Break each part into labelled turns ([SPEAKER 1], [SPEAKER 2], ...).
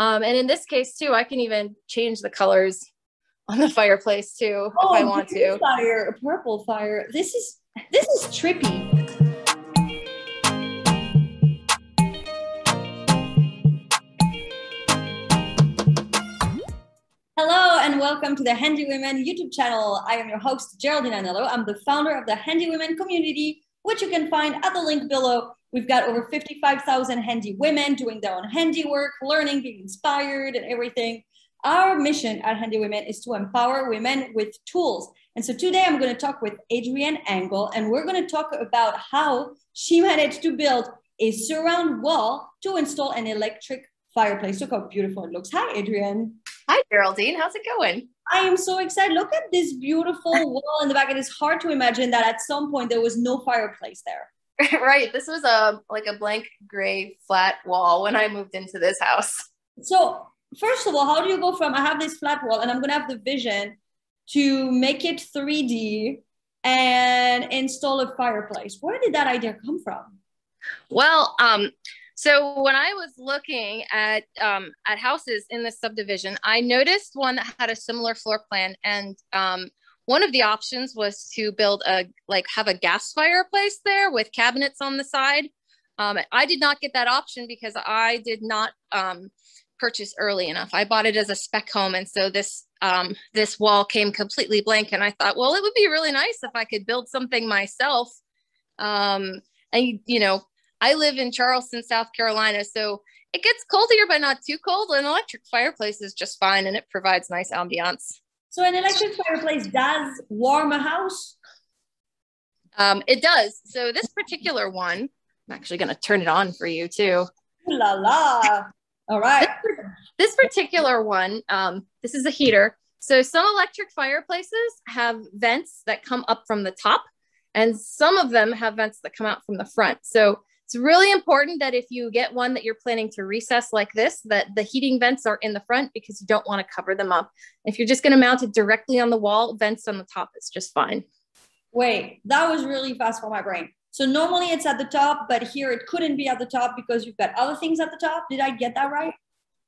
[SPEAKER 1] And in this case too, I can even change the colors on the fireplace too, if I want to.
[SPEAKER 2] Fire, purple fire. This is trippy. Hello and welcome to the Handy Women YouTube channel. I am your host, Geraldine Anello. I'm the founder of the Handy Women community, which you can find at the link below. We've got over 55,000 handy women doing their own handiwork, learning, being inspired and everything. Our mission at Handy Women is to empower women with tools. And so today I'm going to talk with Adrienne Engel, and we're going to talk about how she managed to build a surround wall to install an electric fireplace. Look how beautiful it looks. Hi, Adrienne.
[SPEAKER 1] Hi, Geraldine. How's it going?
[SPEAKER 2] I am so excited. Look at this beautiful wall in the back. It is hard to imagine that at some point there was no fireplace there.
[SPEAKER 1] Right. This was like a blank gray flat wall when I moved into this house.
[SPEAKER 2] So first of all, how do you go from I have this flat wall and I'm going to have the vision to make it 3D and install a fireplace? Where did that idea come from?
[SPEAKER 1] Well, so when I was looking at houses in this subdivision, I noticed one that had a similar floor plan, and one of the options was to build have a gas fireplace there with cabinets on the side. I did not get that option because I did not purchase early enough. I bought it as a spec home, and so this wall came completely blank. And I thought, well, it would be really nice if I could build something myself. And you know, I live in Charleston, South Carolina, so it gets cold here, but not too cold. An electric fireplace is just fine, and it provides nice ambiance.
[SPEAKER 2] So an electric fireplace does warm a house?
[SPEAKER 1] It does. So this particular one, I'm actually going to turn it on for you too.
[SPEAKER 2] Ooh la la. All right.
[SPEAKER 1] This particular one, this is a heater. So some electric fireplaces have vents that come up from the top, and some of them have vents that come out from the front. So it's really important that if you get one that you're planning to recess like this, that the heating vents are in the front, because you don't want to cover them up. If you're just going to mount it directly on the wall, vents on the top is just fine.
[SPEAKER 2] Wait, that was really fast for my brain. So normally it's at the top, but here it couldn't be at the top because you've got other things at the top. Did I get that right?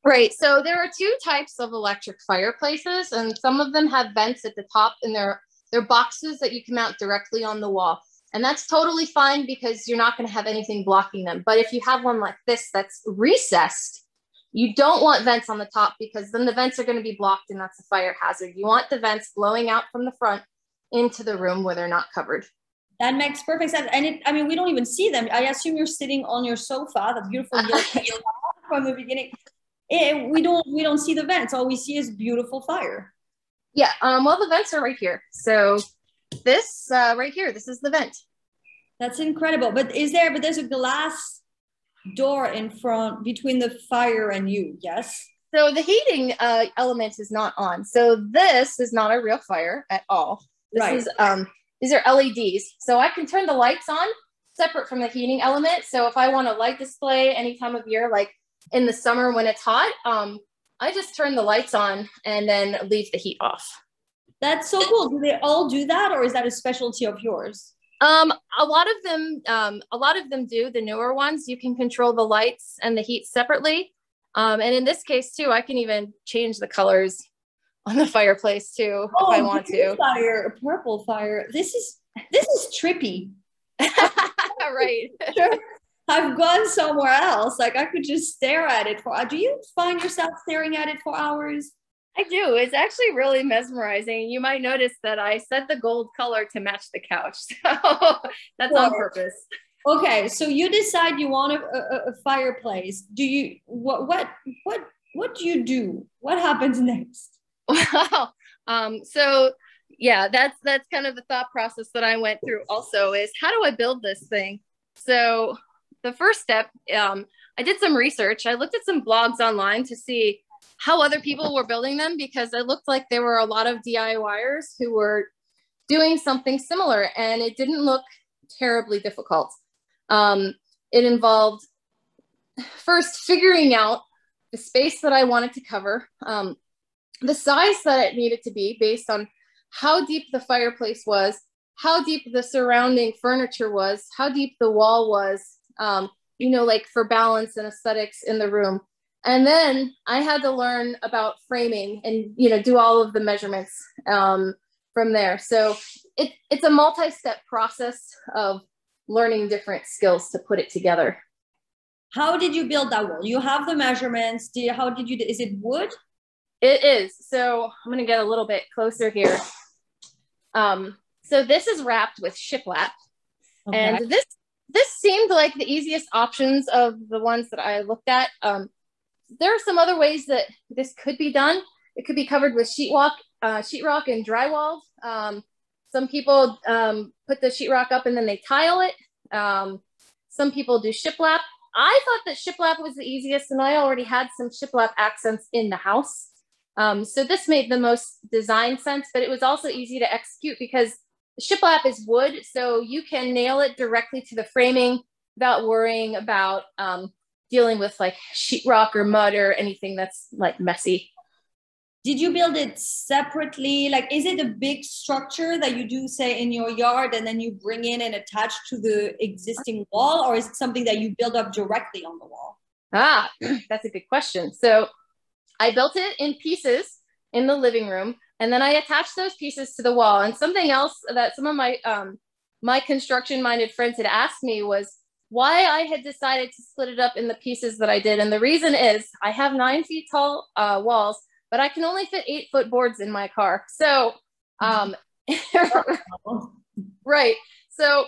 [SPEAKER 1] Right. So there are two types of electric fireplaces, and some of them have vents at the top, and they're boxes that you can mount directly on the wall. And that's totally fine because you're not going to have anything blocking them. But if you have one like this that's recessed, you don't want vents on the top, because then the vents are going to be blocked, and that's a fire hazard. You want the vents blowing out from the front into the room where they're not covered.
[SPEAKER 2] That makes perfect sense. And I mean, we don't even see them. I assume you're sitting on your sofa, the beautiful from the beginning. We don't see the vents. All we see is beautiful fire.
[SPEAKER 1] Yeah. Well, the vents are right here. So this right here, this is the vent.
[SPEAKER 2] That's incredible. But there's a glass door in front between the fire and you, yes?
[SPEAKER 1] So the heating element is not on. So this is not a real fire at all. This is these are LEDs. So I can turn the lights on separate from the heating element. So if I want a light display any time of year, like in the summer when it's hot, I just turn the lights on and then leave the heat off.
[SPEAKER 2] That's so cool. Do they all do that, or is that a specialty of yours?
[SPEAKER 1] A lot of them do. The newer ones, you can control the lights and the heat separately. And in this case too, I can even change the colors on the fireplace too, if I want to.
[SPEAKER 2] Fire, purple fire. This is trippy.
[SPEAKER 1] Right.
[SPEAKER 2] Sure. I've gone somewhere else. Like I could just stare at it do you find yourself staring at it for hours?
[SPEAKER 1] I do. It's actually really mesmerizing. You might notice that I set the gold color to match the couch. So that's on purpose.
[SPEAKER 2] Okay. So you decide you want a fireplace. What do you do? What happens next?
[SPEAKER 1] Wow. So yeah, that's kind of the thought process that I went through also, is how do I build this thing? So the first step, I did some research. I looked at some blogs online to see how other people were building them, because it looked like there were a lot of DIYers who were doing something similar, and it didn't look terribly difficult. It involved first figuring out the space that I wanted to cover, the size that it needed to be based on how deep the fireplace was, how deep the surrounding furniture was, how deep the wall was, like for balance and aesthetics in the room. And then I had to learn about framing and, you know, do all of the measurements from there. So it's a multi-step process of learning different skills to put it together.
[SPEAKER 2] How did you build that wall? You have the measurements. How did you, is it wood?
[SPEAKER 1] It is. So I'm going to get a little bit closer here. So this is wrapped with shiplap. Okay. And this seemed like the easiest options of the ones that I looked at. There are some other ways that this could be done. It could be covered with sheetrock and drywall. Some people put the sheetrock up and then they tile it. Some people do shiplap. I thought that shiplap was the easiest, and I already had some shiplap accents in the house. So this made the most design sense, but it was also easy to execute because shiplap is wood, so you can nail it directly to the framing without worrying about dealing with like sheetrock or mud or anything that's like messy.
[SPEAKER 2] Did you build it separately? Like, is it a big structure that you do, say, in your yard and then you bring in and attach to the existing wall? Or is it something that you build up directly on the wall?
[SPEAKER 1] Ah, that's a good question. So I built it in pieces in the living room, and then I attached those pieces to the wall. And something else that some of my my construction-minded friends had asked me was why I had decided to split it up in the pieces that I did. And the reason is I have 9 feet tall walls, but I can only fit 8-foot boards in my car. So, right. So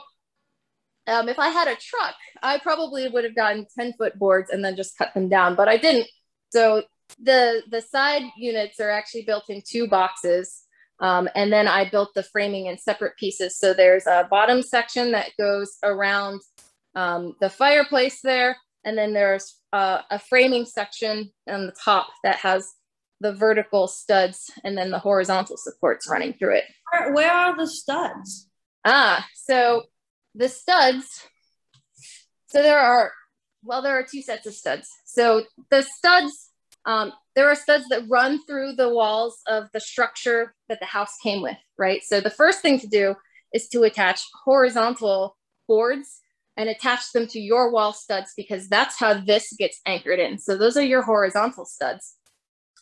[SPEAKER 1] if I had a truck, I probably would have gotten 10-foot boards and then just cut them down, but I didn't. So the side units are actually built in 2 boxes. And then I built the framing in separate pieces. So there's a bottom section that goes around the fireplace there. And then there's a framing section on the top that has the vertical studs and then the horizontal supports running through it.
[SPEAKER 2] Where are the studs?
[SPEAKER 1] So the studs, so there are 2 sets of studs. So the studs, there are studs that run through the walls of the structure that the house came with, right? So the first thing to do is to attach horizontal boards and attach them to your wall studs, because that's how this gets anchored in. So those are your horizontal studs.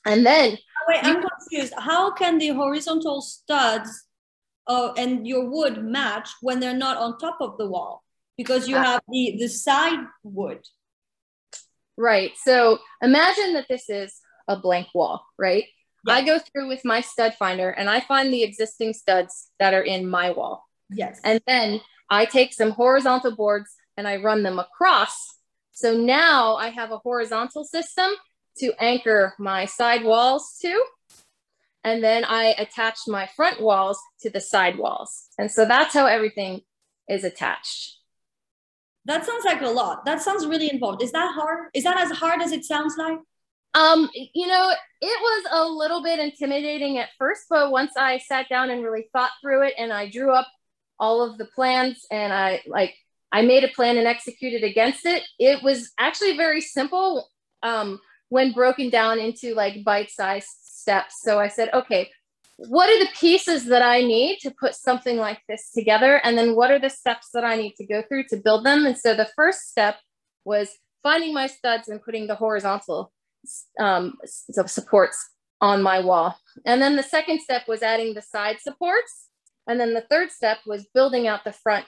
[SPEAKER 1] And then
[SPEAKER 2] wait, I'm confused. How can the horizontal studs and your wood match when they're not on top of the wall? Because you have the side wood.
[SPEAKER 1] Right. So imagine that this is a blank wall, right? Yes. I go through with my stud finder and I find the existing studs that are in my wall.
[SPEAKER 2] Yes.
[SPEAKER 1] And then I take some horizontal boards and I run them across. So now I have a horizontal system to anchor my side walls to. And then I attach my front walls to the side walls. And so that's how everything is attached.
[SPEAKER 2] That sounds like a lot. That sounds really involved. Is that hard? Is that as hard as it sounds like?
[SPEAKER 1] You know, it was a little bit intimidating at first, but once I sat down and really thought through it and I drew up all of the plans and I made a plan and executed against it, it was actually very simple when broken down into like bite-sized steps. So I said, okay, what are the pieces that I need to put something like this together? And then what are the steps that I need to go through to build them? And so the first step was finding my studs and putting the horizontal supports on my wall. And then the second step was adding the side supports. And then the third step was building out the front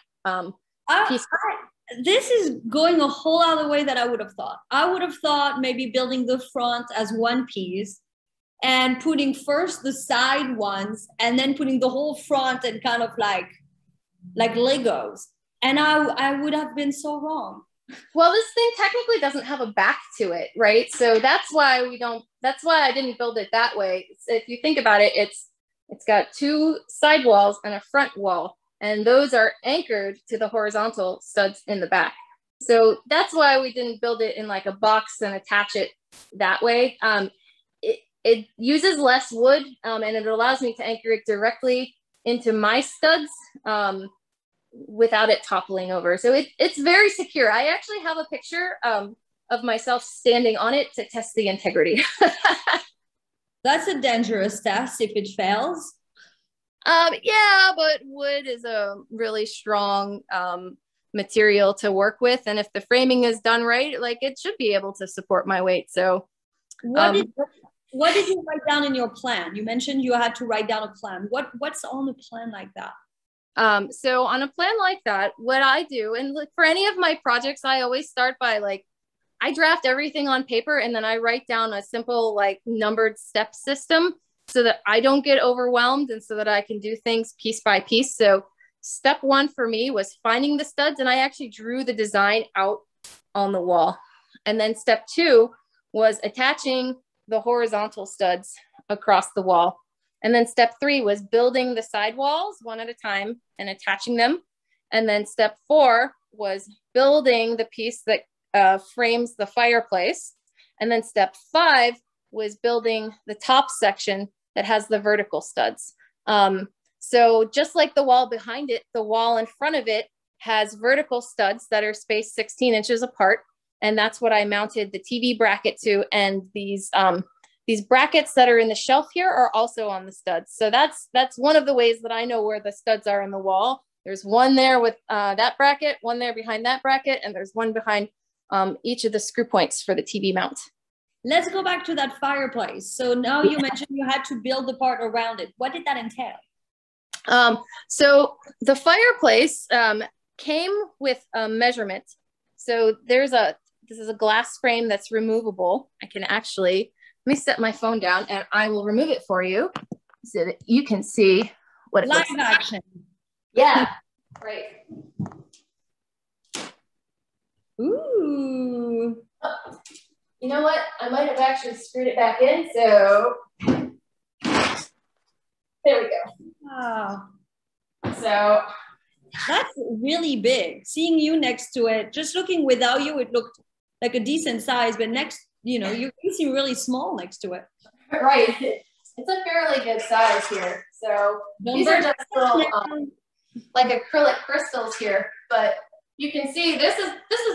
[SPEAKER 1] piece.
[SPEAKER 2] This is going a whole other way that I would have thought. I would have thought maybe building the front as one piece and putting first the side ones and then putting the whole front and kind of like Legos. And I would have been so wrong.
[SPEAKER 1] Well, this thing technically doesn't have a back to it, right? So that's why I didn't build it that way. If you think about it, it's got 2 side walls and a front wall, and those are anchored to the horizontal studs in the back. So that's why we didn't build it in like a box and attach it that way. It uses less wood and it allows me to anchor it directly into my studs without it toppling over. So it's very secure. I actually have a picture of myself standing on it to test the integrity.
[SPEAKER 2] That's a dangerous test if it fails.
[SPEAKER 1] Yeah, but wood is a really strong material to work with. And if the framing is done right, like it should be able to support my weight. So
[SPEAKER 2] What did you write down in your plan? You mentioned you had to write down a plan. What's on the plan like that?
[SPEAKER 1] So on a plan like that, what I do, and look, for any of my projects, I always start by like, I draft everything on paper and then I write down a simple like numbered step system so that I don't get overwhelmed and so that I can do things piece by piece. So step one for me was finding the studs, and I actually drew the design out on the wall. And then step two was attaching the horizontal studs across the wall. And then step three was building the side walls one at a time and attaching them. And then step four was building the piece that frames the fireplace. And then step five was building the top section that has the vertical studs. So just like the wall behind it, the wall in front of it has vertical studs that are spaced 16 inches apart. And that's what I mounted the TV bracket to. And these brackets that are in the shelf here are also on the studs. So that's one of the ways that I know where the studs are in the wall. There's one there with that bracket, one there behind that bracket, and there's one behind each of the screw points for the TV mount.
[SPEAKER 2] Let's go back to that fireplace. So now you mentioned you had to build the part around it. What did that entail?
[SPEAKER 1] So the fireplace came with a measurement. So this is a glass frame that's removable. I can actually, let me set my phone down and I will remove it for you so that you can see what it looks like.
[SPEAKER 2] Live action.
[SPEAKER 1] Yeah, right.
[SPEAKER 2] Ooh.
[SPEAKER 1] Oh, you know what? I might have actually screwed it back in. So there we go.
[SPEAKER 2] Wow.
[SPEAKER 1] So
[SPEAKER 2] that's really big. Seeing you next to it, just looking without you, it looked like a decent size, but next, you seem really small next to it.
[SPEAKER 1] Right. It's a fairly good size here. So these are just little like acrylic crystals here, but you can see this is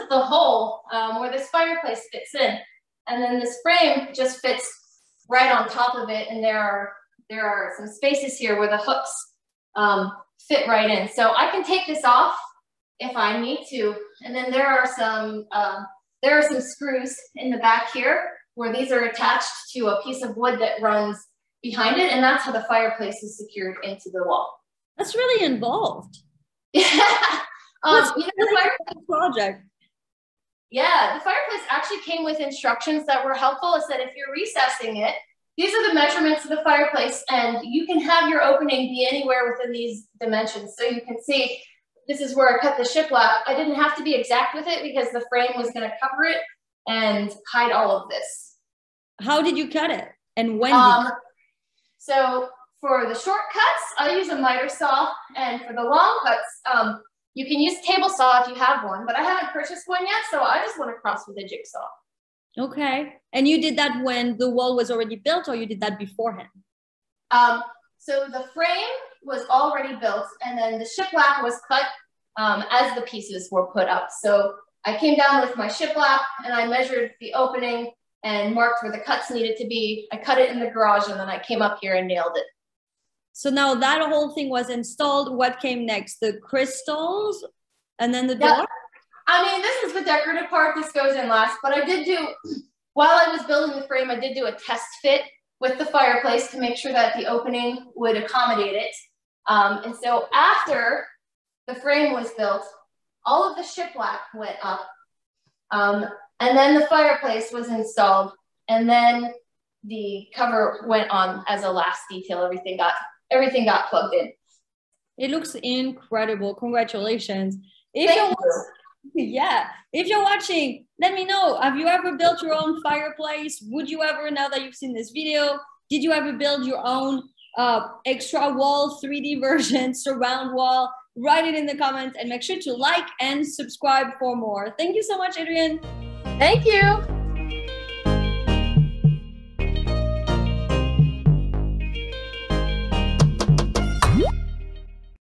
[SPEAKER 1] the hole where this fireplace fits in. And then this frame just fits right on top of it. And there are some spaces here where the hooks fit right in. So I can take this off if I need to. And then there are some screws in the back here where these are attached to a piece of wood that runs behind it. And that's how the fireplace is secured into the wall.
[SPEAKER 2] That's really involved.
[SPEAKER 1] Yeah.
[SPEAKER 2] The fireplace project.
[SPEAKER 1] Yeah, the fireplace actually came with instructions that were helpful. It said if you're recessing it, these are the measurements of the fireplace, and you can have your opening be anywhere within these dimensions. So you can see this is where I cut the shiplap. I didn't have to be exact with it because the frame was going to cover it and hide all of this.
[SPEAKER 2] How did you cut it? And when did you?
[SPEAKER 1] So for the short cuts, I use a miter saw, and for the long cuts, you can use a table saw if you have one, but I haven't purchased one yet, so I just went across with a jigsaw.
[SPEAKER 2] Okay. And you did that when the wall was already built, or you did that beforehand?
[SPEAKER 1] So the frame was already built, and then the shiplap was cut as the pieces were put up. So I came down with my shiplap, and I measured the opening and marked where the cuts needed to be. I cut it in the garage, and then I came up here and nailed it.
[SPEAKER 2] So now that whole thing was installed, what came next? The crystals and then the door?
[SPEAKER 1] Yeah. I mean, this is the decorative part. This goes in last, but I did do, while I was building the frame, I did do a test fit with the fireplace to make sure that the opening would accommodate it. And so after the frame was built, all of the shiplap went up, and then the fireplace was installed, and then the cover went on as a last detail. Everything got plugged in.
[SPEAKER 2] It looks incredible. Congratulations.
[SPEAKER 1] Thank you.
[SPEAKER 2] Yeah. If you're watching, let me know. Have you ever built your own fireplace? Would you ever, now that you've seen this video, did you ever build your own extra wall, 3D version, surround wall? Write it in the comments and make sure to like and subscribe for more. Thank you so much, Adrienne.
[SPEAKER 1] Thank you.